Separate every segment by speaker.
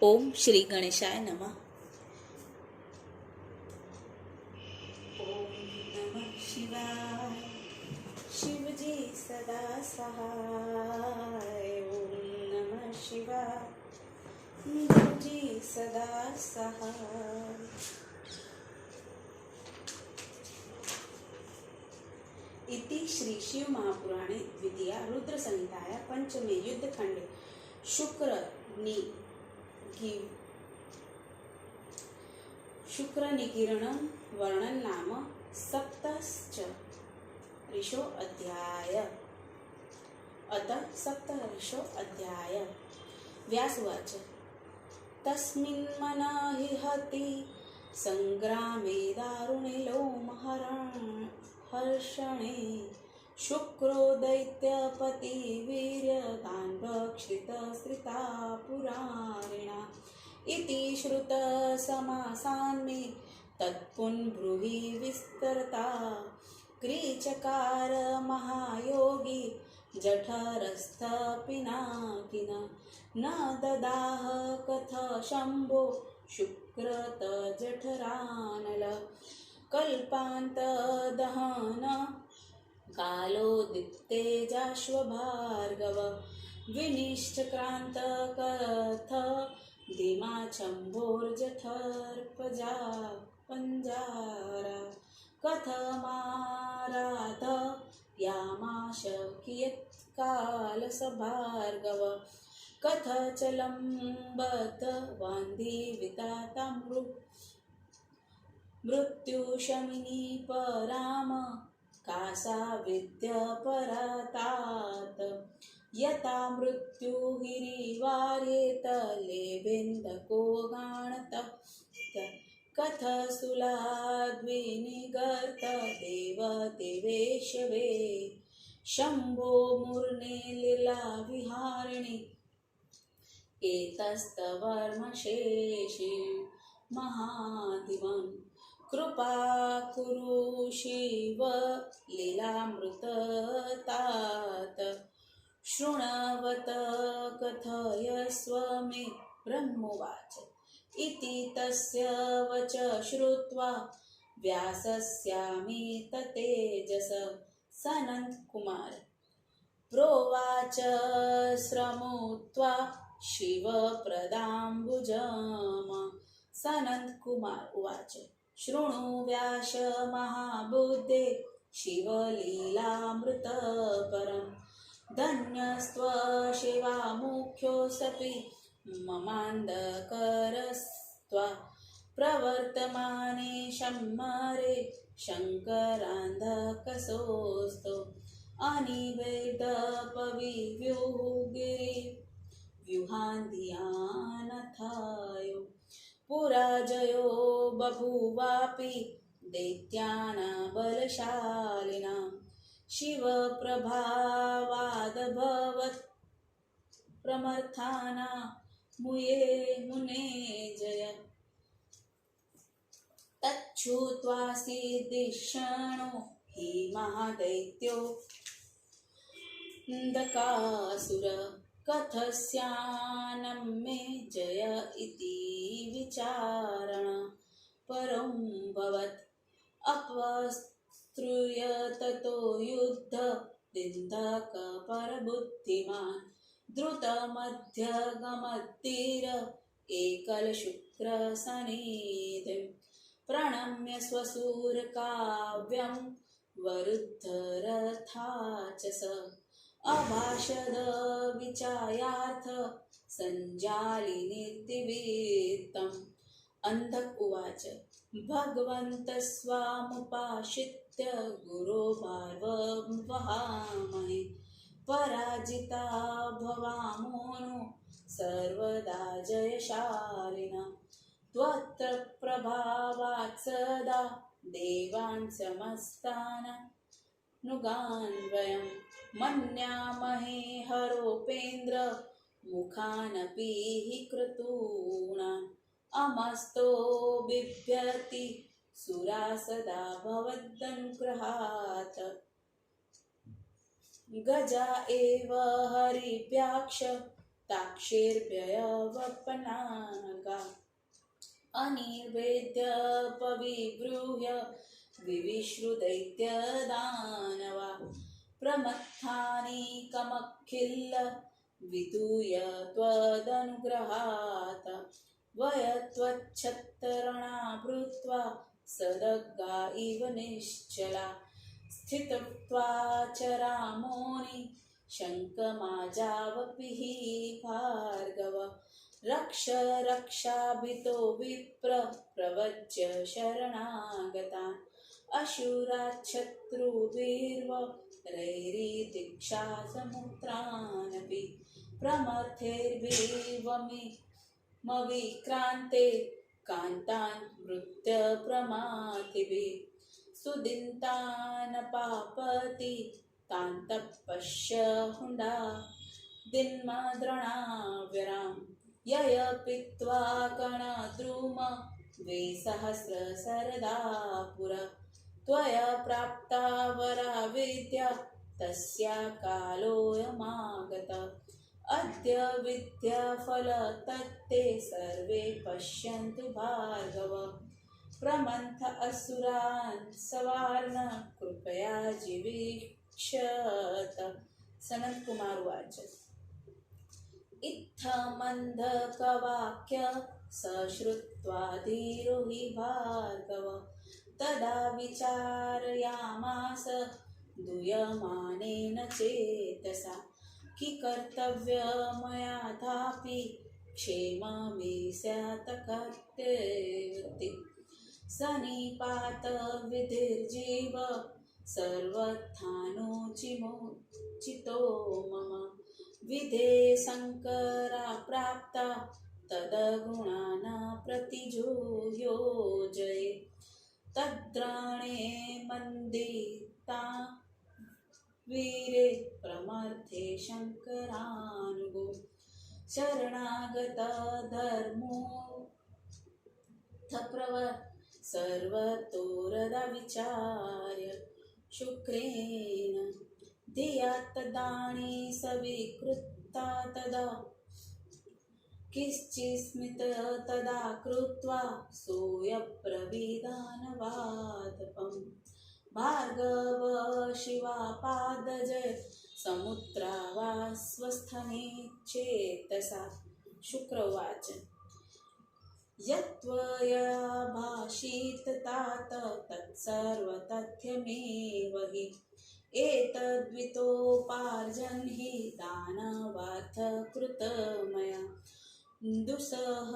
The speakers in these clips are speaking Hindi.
Speaker 1: ओम श्री गणेशाय नमः। ओम नमः शिवाय। शिवजी सदा सहाय। ओम नमः शिवाय। गुरुजी सदा सहाय। इति श्री शिव महापुराणे द्वितीया रुद्र संहिताया पंचमे युद्धखंडे शुक्र निकिरण वर्णन नाम सप्तरिशो अध्याय। अतः सप्तरिशो अध्याय। व्यासुवाच तस्मिन् हि हति संग्रामे दारुणे लोमहर्षणे शुक्रो दैत्यपति वीर्यवान् भक्षितश्रिता पुरारिणा इति श्रुत समासान्मे तत्पुनर्ब्रूहि विस्तरता। क्रीचकार महायोगी जठरस्थ पिनाकिन न ददाह कथ शंभो शुक्रत जठरानल कल्पांत दहन कालोदितेजाश्वभार्गव विनिष्टक्रांत कथ धीमाचम्भोर्जठरपजा पंजारा कथमाराध यामाश कियत्कालसभार्गव कथ चलम्बत वान्धीवितातं मृत्युशमिनी पराम कासा विद्यपरतात यथा मृत्युहिरिवार्येत लेभेन्दको गाणत कथ सुलाद्विनिगर्त देवदेवेशवे शंभो मूर्णे लीला विहारिणि एतस्तवर्मशेषि महादिवं कृपा कुरु शिव लीलामृततात शृण्वत कथयस्व मे ब्रह्मोवाच इति तस्य वच श्रुत्वा व्यासस्यामित तेजस सनत्कुमार प्रोवाच श्रमोत्वा शिव प्रदाम्बुजम। सनत्कुमार उवाच शृणु व्यास महाबुद्धे शिवलीलामृतपरम् धन्यस्त्व शिवामुख्योऽसपि ममान्धकरस्त्वा प्रवर्तमाने शम्मरे शङ्करान्धकसोऽस्तु अनिवेदपविव्यूहगिरिव्यूहान्धियानथायो पुराजयो बभूवापि दैत्यानां शिवप्रभावादभवत् प्रमर्थाना मुने जय तच्छ्रुत्वा सिद्धिक्षणो हि महादैत्यो दकासुर कथस्यानं मे जय इति विचारण परं भवत् अपस्त्रूय ततो युद्ध दिन्दक परबुद्धिमान् द्रुतमध्यगमत्तीर एकलशुक्रसनिधिं प्रणम्य स्वसूरकाव्यं वरुद्धरथाचस अभाषद विचायार्थ सञ्जालिनीतिवीतम्। अन्धक उवाच भगवन्तस्वामुपाश्रित्य गुरो भार्गवं वहामहे पराजिता भवामो नु सर्वदा जयशालिना त्वत्र प्रभावात् सदा देवान् समस्तान् नुगान् वयं मन्यामहे हरोपेन्द्र मुखानपि हि क्रतूणान् अमस्तो बिभ्यति सुरा सदा भवदनुग्रहात् गजा एव हरिभ्याक्ष ताक्षेर्भयवपनागा अनिर्वेद्य पविब्रूह्य विविश्रुदैत्यदानवा प्रमत्थानि कमखिल्ल वितूय त्वदनुग्रहात् वयत्वच्छत्तरणा भूत्वा सदग्गा इव निश्चला स्थित्वा चरामोनि शङ्कमाजावपिः भार्गव रक्ष रक्षाभितो विप्र प्रवज्य शरणागतान् अशूराच्छत्रुभिर्वरैरिदीक्षा समुद्रानपि प्रमथैर्भिर्वमिमविक्रान्ते कान्तान् वृत्य प्रमाथिभिः सुदिन्तान् पापति तान्तः पश्य हुण्डा दिन्मद्रणाव्यराम् यय पीत्वा कणद्रुम द्विसहस्रशरदा पुरा त्वया प्राप्ता वरा विद्या तस्या कालोऽयमागत अद्य विद्याफलतत्ते सर्वे पश्यन्तु भार्गव प्रमन्थ असुरान् सवार्न कृपया जीवीक्षत। सनत कुमार उवाच इत्थमन्धकवाक्य सश्रुत्वा धीरो हि भार्गव तदा विचारयामास दूयमानेन चेतसा कि कर्तव्यमयाथापि क्षेममे स्यात् कर्तव्यति सनिपात विधिर्जीव सर्वथानोचितो मम विधे शङ्करा प्राप्ता तदगुणान् प्रतियोजये तद्राणे मन्दिता वीरे प्रमर्थे शङ्करानुगो शरणागत धर्मो प्रव सर्वतोरदा विचार्य शुक्रेण धिया तदानी सविकृता तदा किश्चिस्मित तदा कृत्वा सूयप्रविधानवादपम् भार्गव शिवापादजय समुद्रावास्वस्थने चेतसा शुक्र उवाच यत्त्वया भाषित तात तत्सर्वतथ्यमेव हि एतद्वितोपार्जन हि दानवार्थ कृतमया दुःसह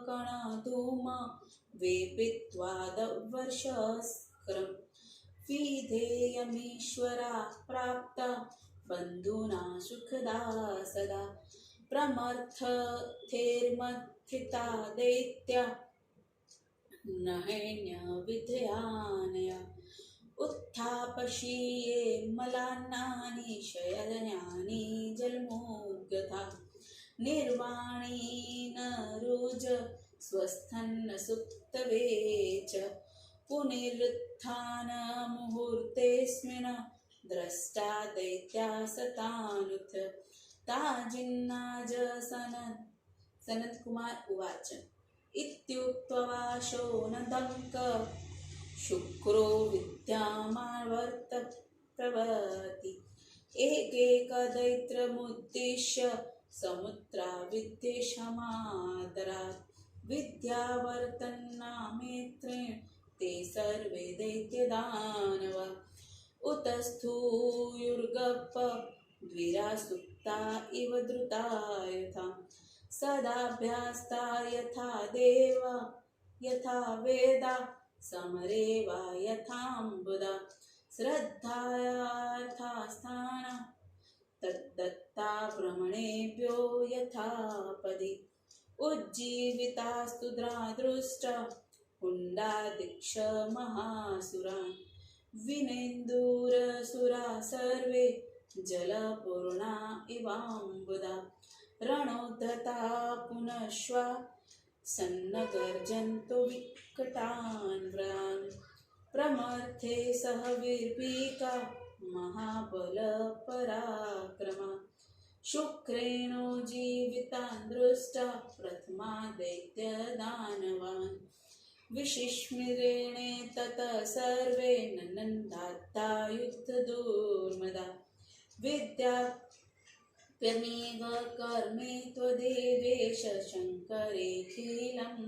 Speaker 1: कणधूम वेपित्वादवर्षस्क्रं विधेयमीश्वरा प्राप्ता बन्धुना सुखदा सदा प्रमथैर्मथिता दैत्या नहैन्यविधयानया उत्थापशीये मलान्नानि शयनानि जलमुद्गता निर्वाणी न रुज स्वस्थन्न सुप्तवे च पुनरुत्थान मुहूर्तेऽस्मिन् द्रष्टा दैत्या सतानुथ ताजिन्नाज सनत कुमार उवाच इत्युक्त्वा शोनदङ्क शुक्रो विद्यामावर्त प्रवति एकैकदैत्रमुद्दिश्य समुद्रा विद्येशमादरात् विद्यावर्तन्नामेत्रेण ते सर्वे दैत्यदानव उतस्थूयुर्गप द्विरा सुप्ता इव द्रुता यथा सदाभ्यास्ता यथा देवा यथा वेदा समरे वा यथाम्बुदा श्रद्धायार्थास्थाना तद्दत्ता भ्रमणेभ्यो यथापदि उज्जीवितास्तु दृष्टा हुण्डादिक्ष महासुरान् विनेन्दुरसुरा सर्वे जलपूर्णा इवाम्बुदा रणोद्धता पुनश्वा सन्नगर्जन्तो विकटान् व्रान् प्रमर्थे सह वीर्पिका महाबल पराक्रमा शुक्रेणो जीवितान् दृष्टा प्रथमा दैत्यदानवान् विशिष्मिरेणे ततः सर्वे ननन्दात्ता युद्धदूर्मदा विद्याप्यमेव कर्मे त्वदेवेश शङ्करेऽखिलम्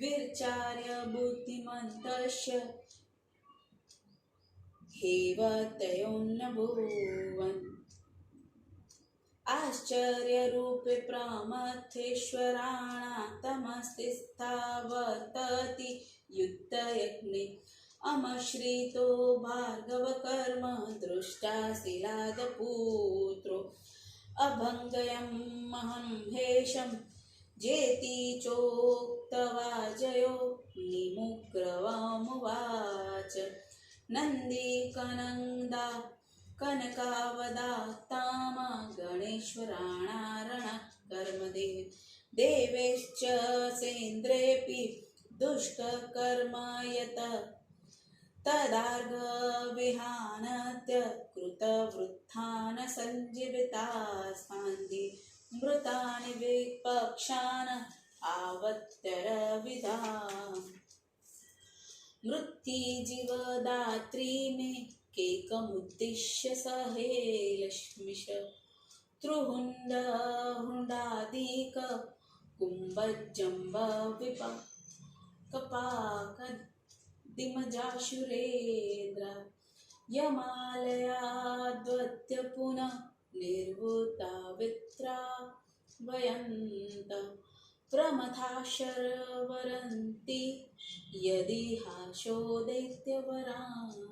Speaker 1: विचार्य बुद्धिमन्तस्य हेवतयोन्नभूवन् आश्चर्यरूपे प्रमथेश्वराणातमस्ति स्थावतति युद्धयज्ञे अमश्रितो भार्गवकर्म दृष्टा शिलादपुत्रो अभङ्गयं महं हेशं जेति चोक्त्वा जयो निमुग्रवमुवाच नन्दिकनन्दा कनकावदात्ताम गणेश्वराणारण कर्मदेव देवेश्च सेन्द्रेऽपि दुष्कर्म यत तदार्घविहानत्य कृतवृत्तान् सञ्जीवितास्मान्ति मृतानि विपक्षान् आवत्यरविधा मृत्युजीवदात्री मे केकमुद्दिश्य सहे लक्ष्मीश त्रुहुण्डादिक कुम्भजम्ब कपाकदिमजाशुरेन्द्र यमालयाद्वत्य पुनः निर्वृता वित्रा वयन्त प्रमथा शर्वरन्ति यदि हाशो दैत्यवरान्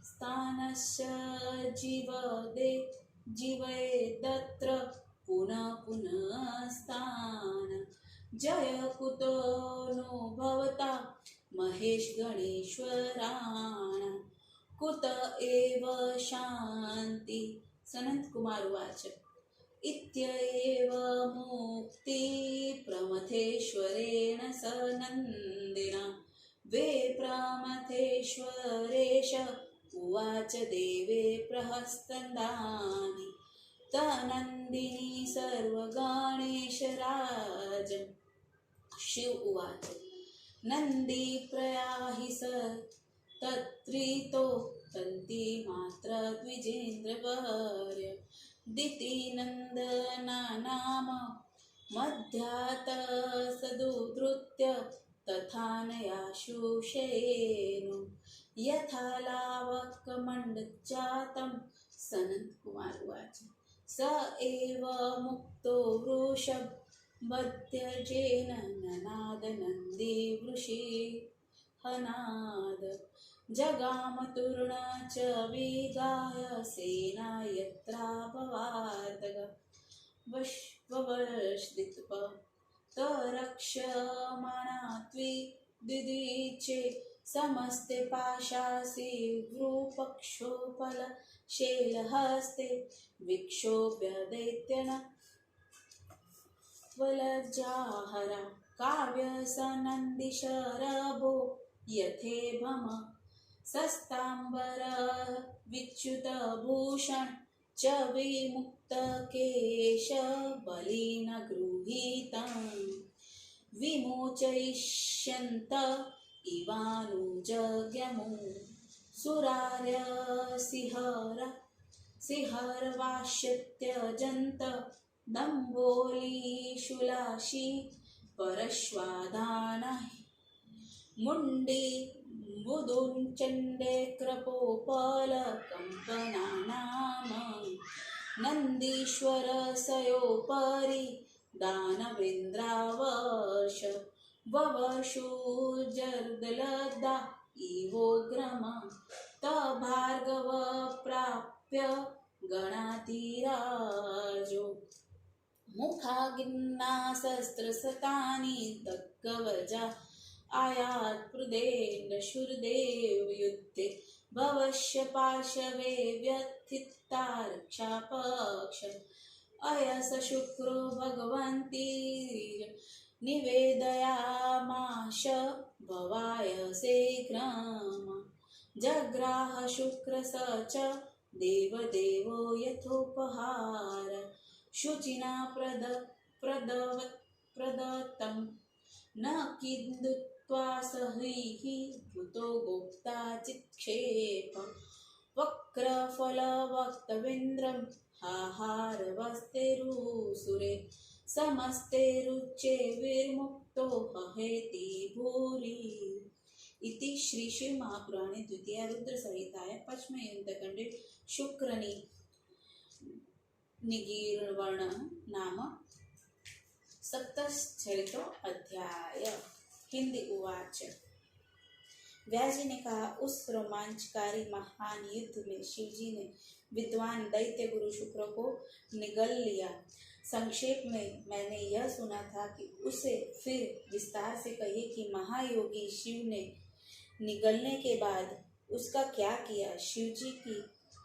Speaker 1: स्थानस्य जीवयेदत्र पुनः पुनः स्थान जय कुतो नो भवता महेश गणेश्वराण कुत एव शान्ति। सनत कुमार उवाच इत्येव मुक्ति प्रमथेश्वरेण स नन्दिना वे प्रमथेश्वरेश उवाच देवे प्रहस्तन्दानि तनन्दिनी सर्वगणेशराज शिव उवाच नन्दी प्रयाहि स तत्त्रितो तन्ति मात्र द्विजेन्द्रवर्य दितिनन्दना नाम मध्यात सदुधृत्य तथानयाशुषेनु यथा लावकमण्डजातं। सनत कुमार उवाच स एव मुक्तो वृषभवध्यजेन ननाद नन्दी वृषिहनाद जगामतुर्ण च विगाय सेना यत्रा भवार्दग ववर्षदित्प तरक्ष्यमाणा द्विदिचे समस्ते पाशासि वृपक्षोपल शैलहस्ते विक्षोभ्य दैत्यन वलज्जाहरा काव्यसनन्दिशरभो यथेभम सस्तांबर विच्युतभूषण च विमुक्तकेश बलिन गृहीतं विमोचयिष्यन्त इवानुजग्यमु सुरार्य सिंहर्वाश्यत्यजन्त दम्भोलिशूलाशी परश्वाधान मुण्डी बुदुञ्चण्डे क्रपोपल कम्पनानाम नन्दीश्वरसयोपरि दानवेन्द्रावर्ष ववशुजर्दलदा इवोग्रम तभार्गव प्राप्य गणातिराजो मुखागिन्ना शस्त्रशतानि तद्गवजा आयात्प्रदेन शूरदेव युद्धे भवस्य पार्श्वे व्यथिता रक्षापक्ष अयस शुक्रो भगवन्तीर निवेदयामाश भवाय शीघ्रम् जग्राह शुक्र स च देवदेवो यथोपहार शुचिना प्रदत्तं न किन्दुत्वा सहीः भूतो गोप्ता चित्क्षेप वक्रफलवक्तवेन्द्रं हाहारवस्तेरुसुरे समस्तेरुच्चे विर्मुक्तो हहेति भूरि। इति श्री शिव महापुराणे द्वितीय रुद्र संहितायां पंचमयुद्धखंडे शुक्रनि निगीर्वण नाम सप्तश्चरितो अध्याय। हिंदी उवाच। व्यास जी ने कहा, उस रोमांचकारी महान युद्ध में शिवजी ने विद्वान दैत्य गुरु शुक्र को निगल लिया। संक्षेप में मैंने यह सुना था कि उसे फिर विस्तार से कहिए कि महायोगी शिव ने निगलने के बाद उसका क्या किया। शिवजी की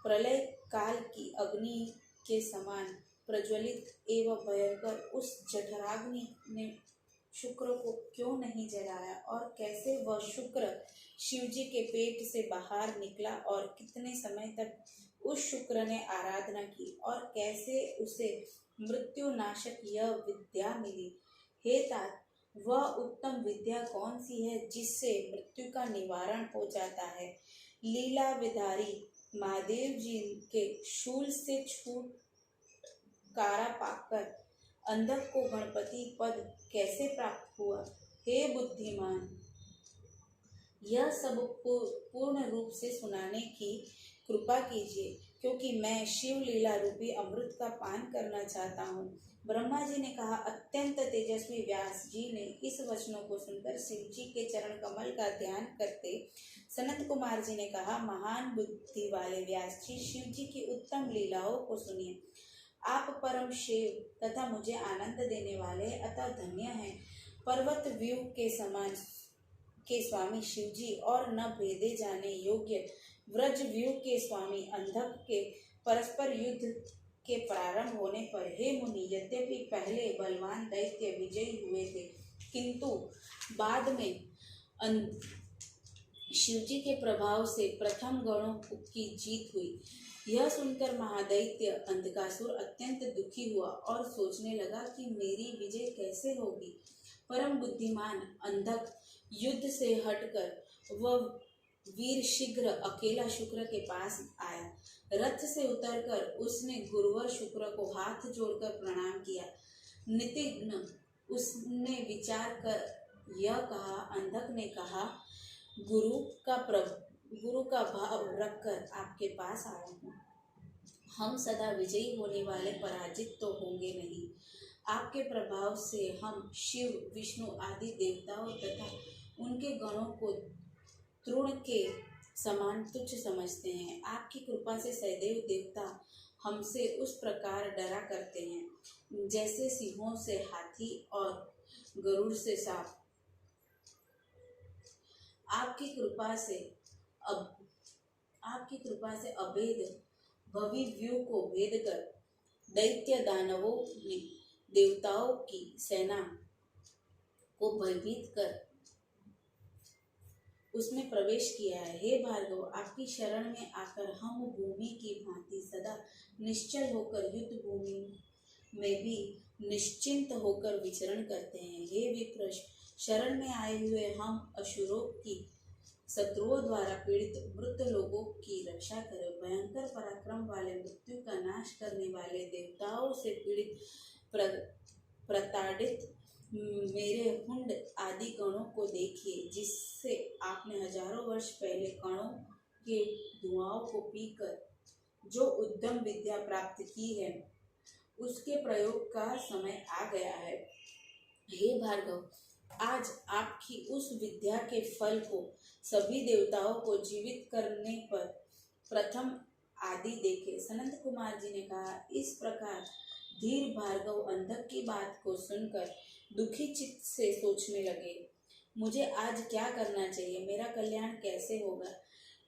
Speaker 1: प्रलय काल की अग्नि के समान प्रज्वलित एवं भयंकर उस जठराग्नि ने शुक्र को क्यों नहीं जलाया, और कैसे वह शुक्र शिवजी के पेट से बाहर निकला, और कितने समय तक उस शुक्र ने आराधना की, और कैसे उसे मृत्यु नाशक यह विद्या मिली। हे तात, वह उत्तम विद्या कौन सी है जिससे मृत्यु का निवारण हो जाता है। लीला विधारी महादेव जी के शूल से छुटकारा पाकर अंधक को गणपति पद कैसे प्राप्त हुआ। हे बुद्धिमान, यह सब पूर्ण रूप से सुनाने की कृपा कीजिए, क्योंकि मैं शिव लीला रूपी अमृत का पान करना चाहता हूँ। ब्रह्मा जी ने कहा। अत्यंत तेजस्वी व्यास जी ने इस वचनों को सुनकर शिव जी के चरण कमल का ध्यान करते सनत कुमार जी ने कहा, महान बुद्धि वाले व्यास जी, शिव जी की उत्तम लीलाओं को सुनिए। आप परम शिव तथा मुझे आनंद देने वाले अतः धन्य हैं। पर्वत व्यू के समान के स्वामी शिव जी और न भेदे जाने योग्य व्रज व्यू के स्वामी अंधक के परस्पर युद्ध के प्रारंभ होने पर, हे मुनि, यद्यपि पहले बलवान दैत्य विजयी हुए थे, किंतु बाद में शिवजी के प्रभाव से प्रथम गणों की जीत हुई। यह सुनकर महादैत्य अंधकासुर अत्यंत दुखी हुआ और सोचने लगा कि मेरी विजय कैसे होगी। परम बुद्धिमान अंधक युद्ध से हटकर वह वीर शीघ्र अकेला शुक्र के पास आया। रथ से उतरकर उसने गुरुवर शुक्र को हाथ जोड़कर प्रणाम किया। नितिघ्न उसने विचार कर यह कहा। अंधक ने कहा, गुरु का भाव रखकर आपके पास आया हूँ। हम सदा विजयी होने वाले पराजित तो होंगे नहीं। आपके प्रभाव से हम शिव, विष्णु आदि देवताओं तथा उनके गणों को तृण के समान तुच्छ समझते हैं। आपकी कृपा से सदैव देवता हमसे उस प्रकार डरा करते हैं, जैसे सिंहों से हाथी और गरुड़ से सांप। आपकी कृपा से अभेद भविव्यूह को भेद कर दैत्य दानवों ने देवताओं की सेना को भयभीत कर उसमें प्रवेश किया है। हे भार्गव, आपकी शरण में आकर हम भूमि की भांति सदा निश्चल होकर युद्ध भूमि में भी निश्चिंत होकर विचरण करते हैं। हे विप्र, शरण में आए हुए हम असुरों की शत्रुओं द्वारा पीड़ित मृत लोगों की रक्षा करें। भयंकर पराक्रम वाले, मृत्यु का नाश करने वाले, देवताओं से पीड़ित प्रताड़ित मेरे हुंड आदि गणों को देखिए, जिससे आपने हजारों वर्ष पहले कणों के धुआं को पीकर जो उद्दम विद्या प्राप्त की है, उसके प्रयोग का समय आ गया है। हे भार्गव, आज आपकी उस विद्या के फल को सभी देवताओं को जीवित करने पर प्रथम आदि देखे। सनत कुमार जी ने कहा। इस प्रकार धीर भार्गव अंधक की बात को सुनकर दुखी चित्त से सोचने लगे, मुझे आज क्या करना चाहिए, मेरा कल्याण कैसे होगा।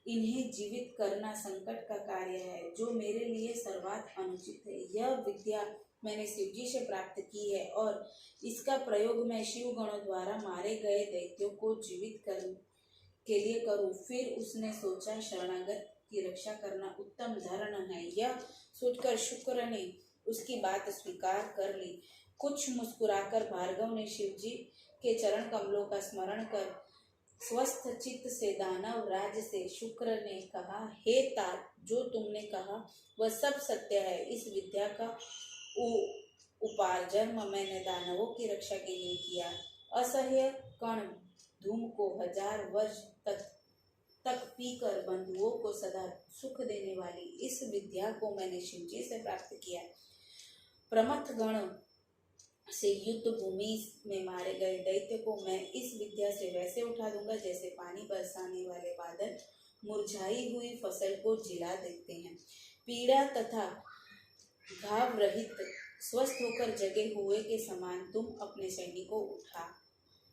Speaker 1: इन्हें जीवित करना संकट का कार्य है, जो मेरे लिए सर्वात अनुचित है। यह विद्या मैंने शिवजी से प्राप्त की है और इसका प्रयोग मैं शिव गणों द्वारा मारे गए दैत्यों को जीवित करने के लिए करूं। फिर उसने सोचा, शरणागत की रक्षा करना उत्तम धर्म है। यह सोचकर शुक्र ने उसकी बात स्वीकार कर ली। कुछ मुस्कुराकर भार्गव ने शिवजी के चरण कमलों का स्मरण कर स्वस्थ चित्त से दानव राज से शुक्र ने कहा, हे तात, जो तुमने कहा वह सब सत्य है। इस विद्या का उपार्जन मैंने दानवों की रक्षा के लिए किया। असह्य कण धूम को 1000 वर्ष तक पीकर बंधुओं को सदा सुख देने वाली इस विद्या को मैंने शिवजी से प्राप्त किया। प्रमथ गण से युद्ध भूमि में मारे गए दैत्य को मैं इस विद्या से वैसे उठा दूंगा जैसे पानी बरसाने वाले बादल मुरझाई हुई फसल को जिला देते हैं। पीड़ा तथा घाव रहित स्वस्थ होकर जगे हुए के समान तुम अपने सैनिकों उठा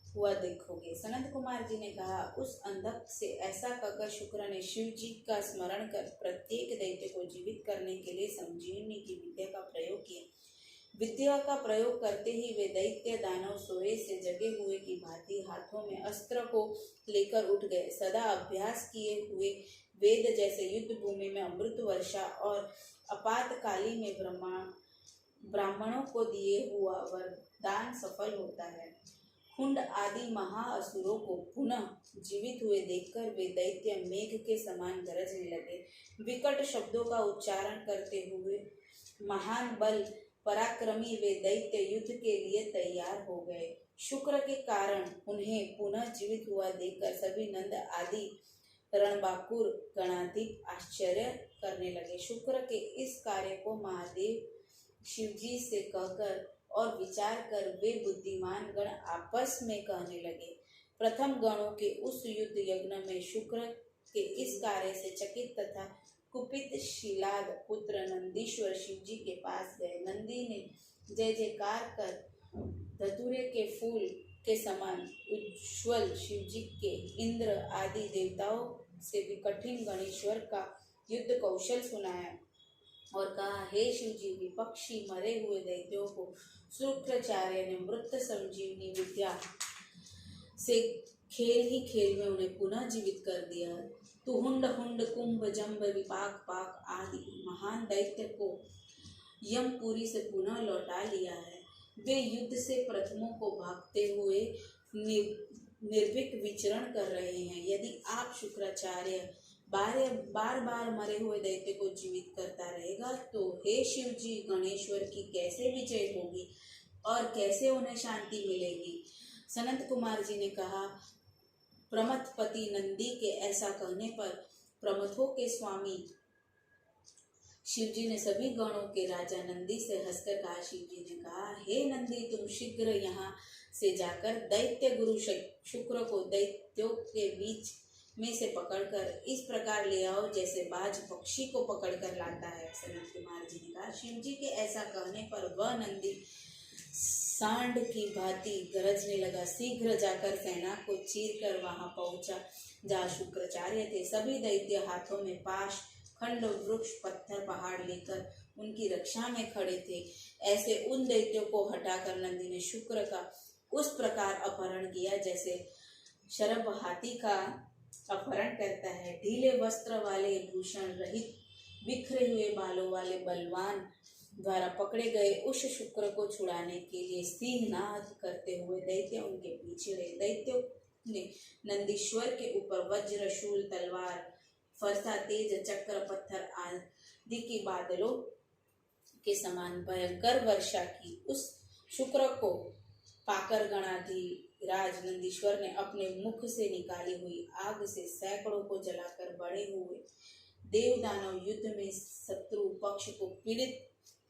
Speaker 1: हुआ देखोगे। सनत कुमार जी ने कहा, उस अंधक से ऐसा कहकर शुक्र ने शिव जी का स्मरण कर प्रत्येक दैत्य को जीवित करने के लिए संजीवनी की विद्या का प्रयोग किया। विद्या का प्रयोग करते ही वे दैत्य दानव सोए से जगे हुए की भांति हाथों में अस्त्र को लेकर उठ गए। सदा अभ्यास किए हुए वेद जैसे युद्ध भूमि में अमृत वर्षा और आपातकाली में ब्राह्मणों को दिए हुआ वरदान सफल होता है। खुंड आदि महाअसुरों को पुनः जीवित हुए देखकर वे दैत्य मेघ के समान गरजने लगे। विकट शब्दों का उच्चारण करते हुए महान बल पराक्रमी वे दैत्य युद्ध के लिए तैयार हो गए। शुक्र के कारण उन्हें पुनः जीवित हुआ देखकर सभी नंद आदि रणबांकुर गणाधिप आश्चर्य करने लगे। शुक्र के इस कार्य को महादेव शिवजी से कहकर और विचार कर वे बुद्धिमान गण आपस में कहने लगे। प्रथम गणों के उस युद्ध यज्ञ में शुक्र के इस कार्य से चकित तथा कुपित शिलाद पुत्र नंदीश्वर शिवजी के पास गए। नंदी ने जय जयकार कर धतूरे के फूल के समान उज्ज्वल शिवजी के इंद्र आदि देवताओं से भी कठिन गणेश्वर का युद्ध कौशल सुनाया और कहा, हे शिवजी, विपक्षी मरे हुए दैत्यों को शुक्राचार्य ने मृत संजीवनी विद्या से खेल ही खेल में उन्हें पुनः जीवित कर दिया। तू हुंड हुंड कुंभ जम्ब विपाक पाक आदि महान दैत्य को यमपुरी से पुनः लौटा लिया है। वे युद्ध से प्रथमों को भागते हुए निर्भीक विचरण कर रहे हैं। यदि आप शुक्राचार्य बार बार मरे हुए दैत्य को जीवित करता रहेगा तो हे शिव जी, गणेश्वर की कैसे विजय होगी और कैसे उन्हें शांति मिलेगी। सनत कुमार जी ने कहा, प्रमथपति नंदी के ऐसा कहने पर प्रमथों के स्वामी शिवजी ने सभी गणों के राजा नंदी से हंसकर कहा। शिवजी ने कहा, हे नंदी, तुम शीघ्र यहाँ से जाकर दैत्य गुरु शुक्र को दैत्यों के बीच में से पकड़कर इस प्रकार ले आओ जैसे बाज पक्षी को पकड़कर लाता है। सनत कुमार जी ने कहा। शिवजी के ऐसा कहने पर वह नंदी सांड की भांति गरजने लगा। शीघ्र जाकर सेना को चीर कर वहां पहुंचा जहाँ शुक्राचार्य थे। सभी दैत्य हाथों में पाश खंड वृक्ष पत्थर पहाड़ लेकर उनकी रक्षा में खड़े थे। ऐसे उन दैत्यों को हटाकर नंदी ने शुक्र का उस प्रकार अपहरण किया जैसे शरभ हाथी का अपहरण करता है। ढीले वस्त्र वाले भूषण रहित बिखरे हुए बालों वाले बलवान द्वारा पकड़े गए उस शुक्र को छुड़ाने के लिए सिंहनाद करते हुए दैत्य उनके पीछे रहे। दैत्यों ने नंदीश्वर के ऊपर वज्र शूल तलवार फरसा तेज चक्र पत्थर आदि की बादलों के समान भयंकर वर्षा की। उस शुक्र को पाकर गणाधिराज नंदीश्वर ने अपने मुख से निकाली हुई आग से सैकड़ों को जलाकर बड़े हुए देव दानव युद्ध में शत्रु पक्ष को पीड़ित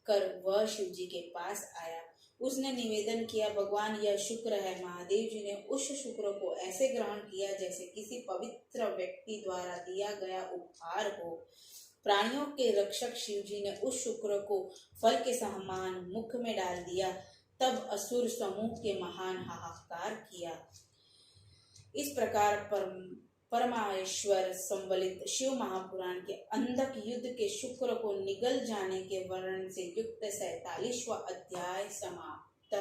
Speaker 1: कर वह शिवजी के पास आया। उसने निवेदन किया, भगवान यह शुक्र है। महादेव जी ने उस शुक्र को ऐसे ग्रहण किया जैसे किसी पवित्र व्यक्ति द्वारा दिया गया उपहार हो। प्राणियों के रक्षक शिवजी ने उस शुक्र को फल के समान मुख में डाल दिया। तब असुर समूह के महान हाहाकार किया। इस प्रकार परमाश्वर संवलित शिव महापुराण के अंधक युद्ध के शुक्र को निगल जाने के वर्णन से युक्त 47वां अध्याय समाप्त।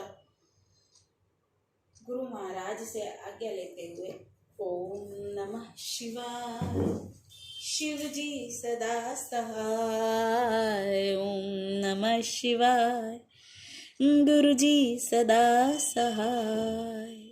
Speaker 1: गुरु महाराज से आज्ञा लेते हुए ओम नमः शिवाय। शिव जी सदा सहाय। ओम नमः शिवाय। गुरु जी सदा सहाय।